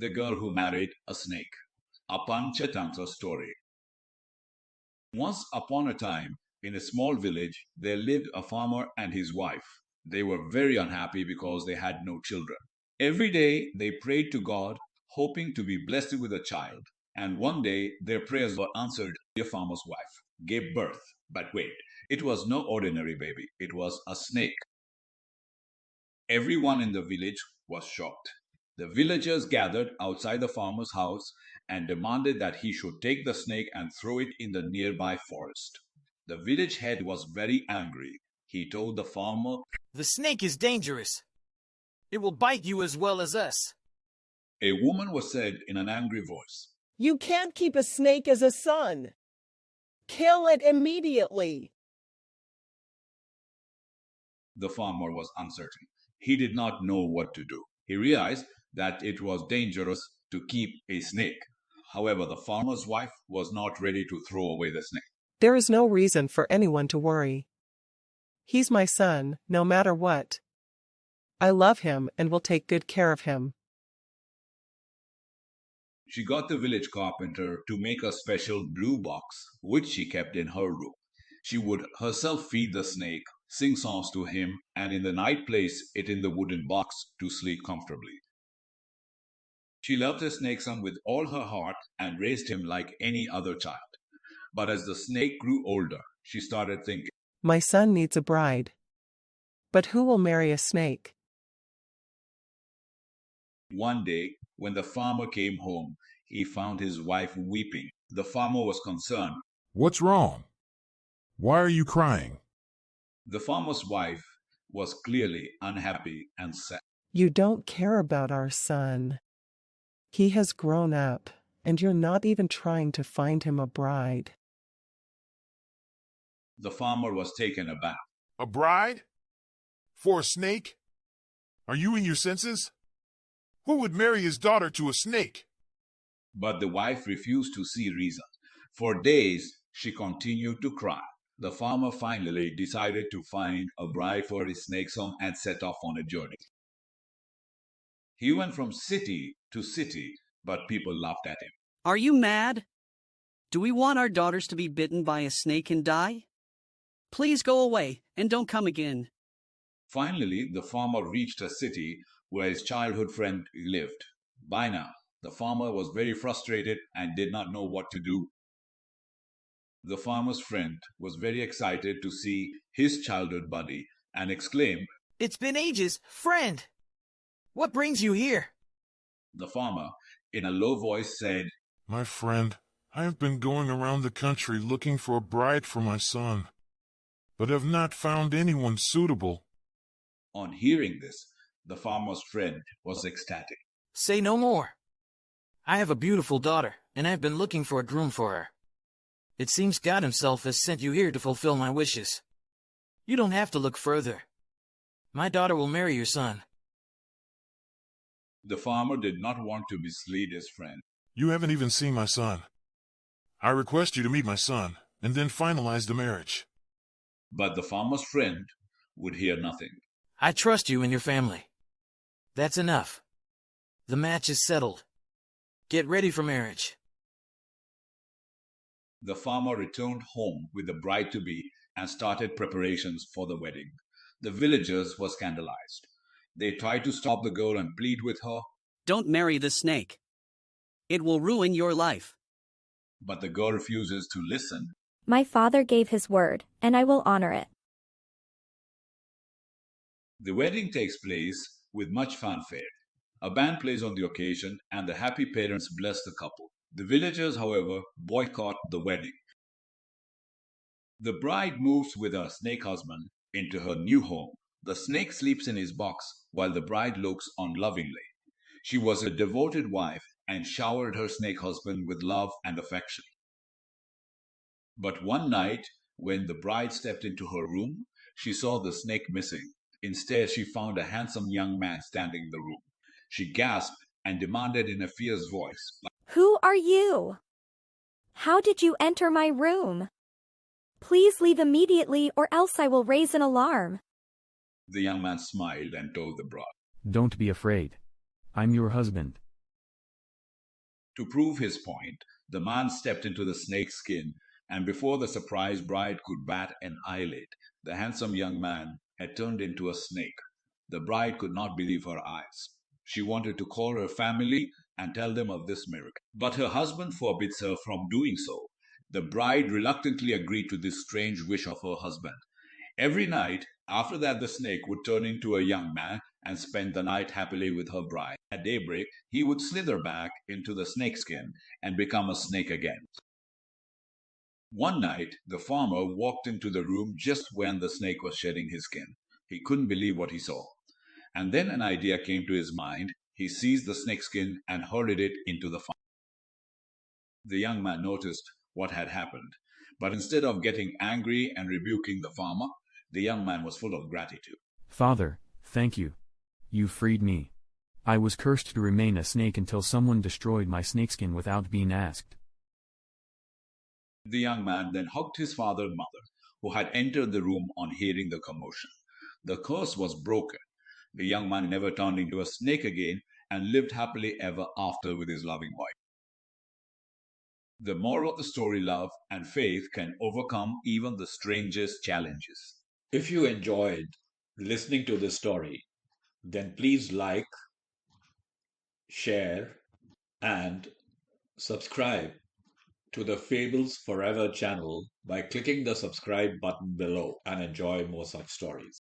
The Girl Who Married a Snake, a Panchatantra story. Once upon a time, in a small village, there lived a farmer and his wife. They were very unhappy because they had no children. Every day they prayed to God, hoping to be blessed with a child. And one day their prayers were answered. The farmer's wife gave birth. But wait, it was no ordinary baby, it was a snake. Everyone in the village was shocked. The villagers gathered outside the farmer's house and demanded that he should take the snake and throw it in the nearby forest. The village head was very angry. He told the farmer, "The snake is dangerous. It will bite you as well as us." A woman was said in an angry voice. You can't keep a snake as a son. Kill it immediately. The farmer was uncertain. He did not know what to do. He realized that it was dangerous to keep a snake. However, the farmer's wife was not ready to throw away the snake. There is no reason for anyone to worry. He's my son, no matter what. I love him and will take good care of him. She got the village carpenter to make a special blue box, which she kept in her room. She would herself feed the snake, sing songs to him, and in the night place it in the wooden box to sleep comfortably. She loved the snake son with all her heart and raised him like any other child. But as the snake grew older, she started thinking, My son needs a bride. But who will marry a snake? One day, when the farmer came home, he found his wife weeping. The farmer was concerned. What's wrong? Why are you crying? The farmer's wife was clearly unhappy and sad. You don't care about our son. He has grown up, and you're not even trying to find him a bride. The farmer was taken aback. A bride? For a snake? Are you in your senses? Who would marry his daughter to a snake? But the wife refused to see reason. For days, she continued to cry. The farmer finally decided to find a bride for his snake son and set off on a journey. He went from city to city, but people laughed at him. Are you mad? Do we want our daughters to be bitten by a snake and die? Please go away and don't come again. Finally, the farmer reached a city where his childhood friend lived. By now, the farmer was very frustrated and did not know what to do. The farmer's friend was very excited to see his childhood buddy and exclaimed, "It's been ages, friend. What brings you here?" The farmer, in a low voice, said, My friend, I have been going around the country looking for a bride for my son, but have not found anyone suitable. On hearing this, the farmer's friend was ecstatic. Say no more. I have a beautiful daughter, and I've been looking for a groom for her. It seems God himself has sent you here to fulfill my wishes. You don't have to look further. My daughter will marry your son. The farmer did not want to mislead his friend. You haven't even seen my son. I request you to meet my son, and then finalize the marriage. But the farmer's friend would hear nothing. I trust you and your family. That's enough. The match is settled. Get ready for marriage. The farmer returned home with the bride-to-be and started preparations for the wedding. The villagers were scandalized. They tried to stop the girl and plead with her, Don't marry the snake. It will ruin your life. but the girl refuses to listen. My father gave his word, and I will honor it. The wedding takes place with much fanfare. A band plays on the occasion, and the happy parents bless the couple. The villagers, however, boycott the wedding. The bride moves with her snake husband into her new home. The snake sleeps in his box while the bride looks on lovingly. She was a devoted wife and showered her snake husband with love and affection. But one night, when the bride stepped into her room, she saw the snake missing. Instead, she found a handsome young man standing in the room. She gasped and demanded in a fierce voice, Who are you? How did you enter my room? Please leave immediately or else I will raise an alarm. The young man smiled and told the bride, Don't be afraid. I'm your husband. To prove his point, the man stepped into the snake's skin, and before the surprised bride could bat an eyelid, the handsome young man had turned into a snake. The bride could not believe her eyes. She wanted to call her family and tell them of this miracle, but her husband forbids her from doing so. The bride reluctantly agreed to this strange wish of her husband. Every night after that, the snake would turn into a young man and spend the night happily with her bride. At daybreak, he would slither back into the snakeskin and become a snake again. One night, the farmer walked into the room just when the snake was shedding his skin. He couldn't believe what he saw. And then an idea came to his mind. He seized the snakeskin and hurled it into the fire. The young man noticed what had happened, but instead of getting angry and rebuking the farmer, the young man was full of gratitude. Father, thank you. You freed me. I was cursed to remain a snake until someone destroyed my snakeskin without being asked. The young man then hugged his father and mother, who had entered the room on hearing the commotion. The curse was broken. The young man never turned into a snake again and lived happily ever after with his loving wife. The moral of the story: love and faith can overcome even the strangest challenges. If you enjoyed listening to this story, then please like, share, and subscribe to the Fables Forever channel by clicking the subscribe button below and enjoy more such stories.